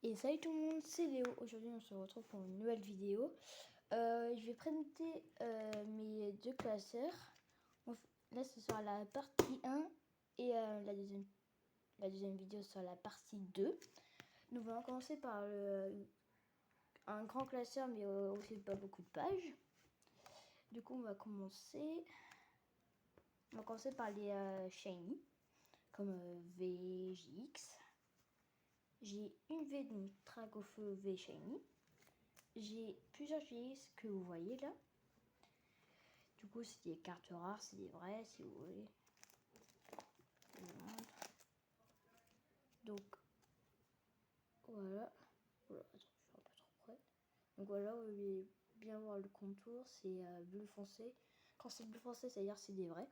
Et salut tout le monde, c'est Léo. Aujourd'hui, on se retrouve pour une nouvelle vidéo. Je vais présenter mes deux classeurs. Là, ce sera la partie 1 et la deuxième vidéo sera la partie 2. Nous allons commencer par un grand classeur, mais aussi pas beaucoup de pages. Du coup, on va commencer par les shiny, comme VJX. J'ai une V, donc Dracofeu V Shiny. J'ai plusieurs GX que vous voyez là. Du coup, c'est des cartes rares, c'est des vrais, si vous voulez. Donc, voilà. Attends, je suis un peu trop près. Donc voilà, vous allez bien voir le contour, c'est bleu foncé. Quand c'est bleu foncé, c'est-à-dire c'est des vrais.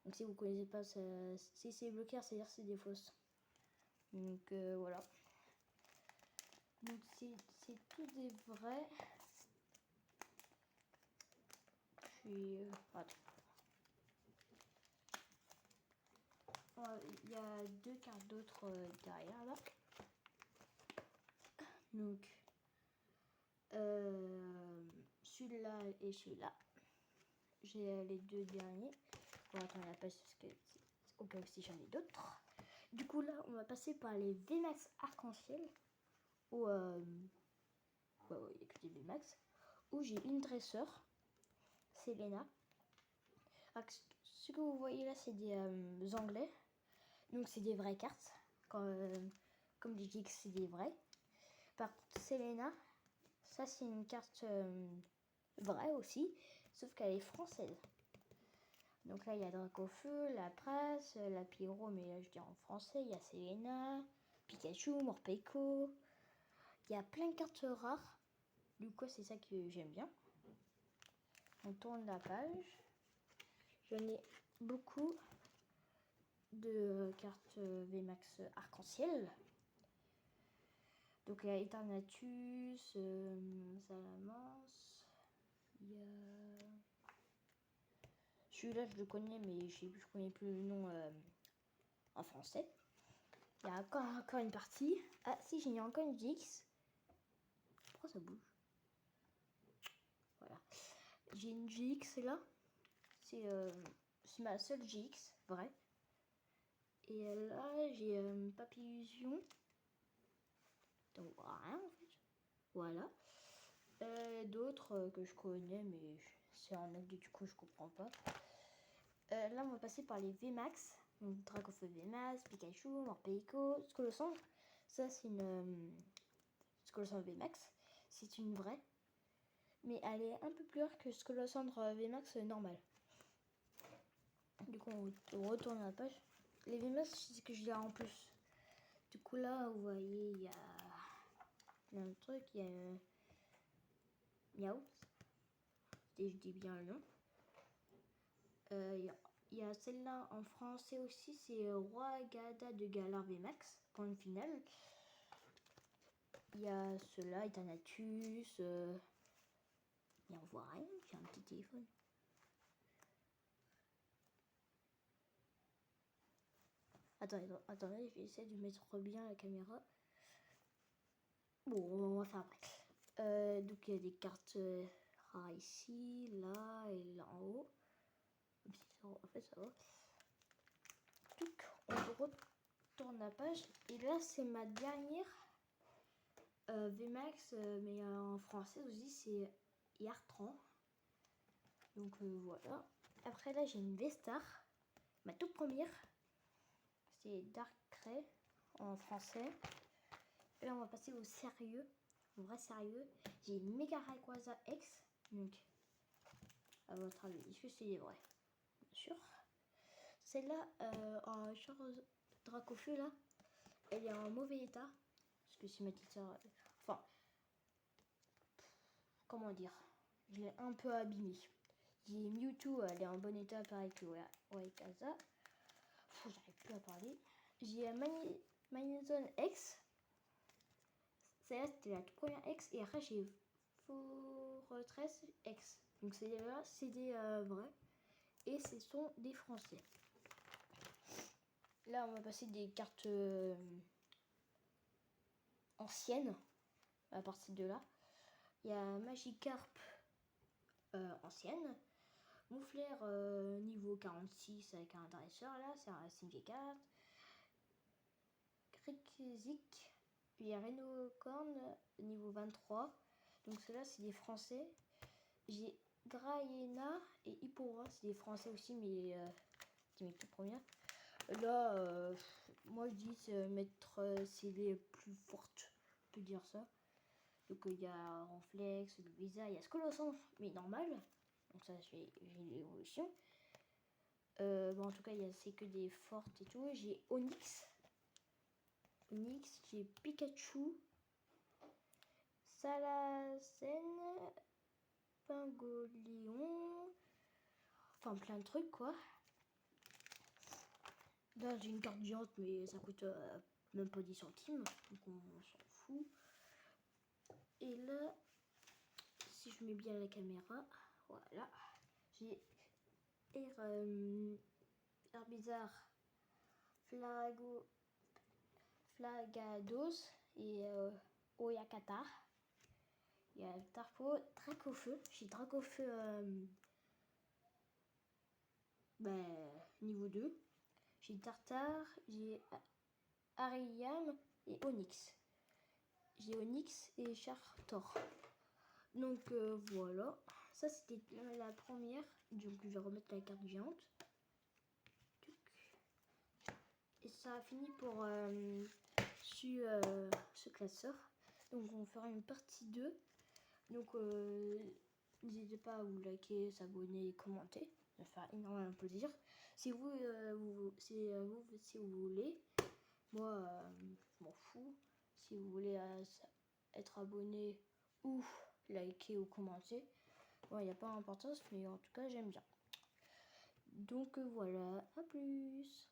Donc si vous connaissez pas, si c'est bleu clair, c'est-à-dire c'est des fausses. Donc voilà. Donc c'est tous des vrais. Puis attends. Il y a deux cartes d'autres derrière là. Donc celui-là et celui-là. J'ai les deux derniers. Bon, attends, il n'y a pas au cas où si j'en ai d'autres. Du coup là, on va passer par les VMAX arc-en-ciel. Où il n'y a que des VMAX. Où j'ai une dresseur, Selena. Ce que vous voyez là, c'est des anglais. Donc c'est des vraies cartes. Comme les GX, c'est des vrais. Par contre, Selena, ça c'est une carte vraie aussi, sauf qu'elle est française. Donc là, il y a Dracofeu, la Presse, la Pyro, mais là je dis en français. Il y a Selena, Pikachu, Morpeko. Il y a plein de cartes rares. Du coup, c'est ça que j'aime bien. On tourne la page. J'en ai beaucoup de cartes VMAX arc-en-ciel. Donc il y a Eternatus, Salamence, il y a... Celui-là je le connais mais je connais plus le nom en français. Il y a encore une partie. Ah si, j'ai encore une GX. Pourquoi ça bouge? Voilà. J'ai une GX là. C'est ma seule GX, vrai. Et là j'ai Papillusion. Donc rien en fait. Voilà. D'autres que je connais mais c'est en anglais, du coup je comprends pas. Là on va passer par les VMAX. Donc Dracofeu VMAX, Pikachu, Morpeko, Scolosandre. Ça c'est une Scolosandre VMAX. C'est une vraie. Mais elle est un peu plus rare que Scolosandre VMAX normal. Du coup on retourne la page. Les VMAX c'est que je l'ai en plus. Du coup là vous voyez il y a un truc, il y a Miaou. Je dis bien le nom. Il y a celle-là en français aussi, c'est Roi Gada de Galar VMAX, point final. Il y a ceux-là, Eternatus. Et on voit rien, j'ai un petit téléphone. Attendez, je vais essayer de mettre bien la caméra. Bon, on va faire après. Donc il y a des cartes rares ici, là et là en haut. En fait, ça va. On retourne la page. Et là, c'est ma dernière VMAX, mais en français aussi, c'est Yartran. Donc voilà. Après, là, j'ai une V-Star. Ma toute première, c'est Darkrai en français. Et là, on va passer au sérieux, au vrai sérieux. J'ai une Mega Rayquaza X. Donc, à votre avis, est-ce que c'est vrai? Bien sûr. Celle-là, en genre Dracofeu, là, elle est en mauvais état. Parce que c'est ma petite soeur. Enfin, comment dire? Je l'ai un peu abîmée. J'ai Mewtwo, elle est en bon état, pareil que Rayquaza. J'arrive plus à parler. J'ai Magnezone X. Celle-là, c'était la toute première X. Et après, j'ai Fortress X. Donc, c'est des vrais. Et ce sont des français. Là, on va passer des cartes ancienne, à partir de là. Il y a Magikarp ancienne. Moufleur niveau 46 avec un dresseur là, c'est un Significate. Krikzik, il y a Rhinocorn niveau 23. Donc ceux-là c'est des français. J'ai Graena et Hippora, c'est des français aussi, mais c'est mes toutes premières. Là, moi je dis c'est les plus fortes, on peut dire ça. Donc il y a Renflex, Visa, il y a Scolossens, mais normal. Donc ça j'ai l'évolution. Bon, en tout cas c'est que des fortes et tout. J'ai Onix, j'ai Pikachu, Salacen, Pingoléon, enfin plein de trucs quoi. Là j'ai une carte géante mais ça coûte même pas 10 centimes, donc on s'en fout. Et là, si je mets bien la caméra, voilà, j'ai Herbizarre, Flagados et Oyakata. Il y a Tarpo, Dracofeu. J'ai Dracofeu niveau 2. J'ai Tartare, j'ai Ariam et Onyx. J'ai Onyx et Chartor. Donc voilà, ça c'était la première. Donc je vais remettre la carte géante. Et ça a fini pour ce classeur. Donc on fera une partie 2. Donc n'hésitez pas à vous liker, s'abonner et commenter. Ça va faire énormément plaisir. Si vous voulez, moi je m'en fous. Si vous voulez être abonné ou liker ou commenter, bon, il n'y a pas d'importance, mais en tout cas j'aime bien. Donc voilà, à plus.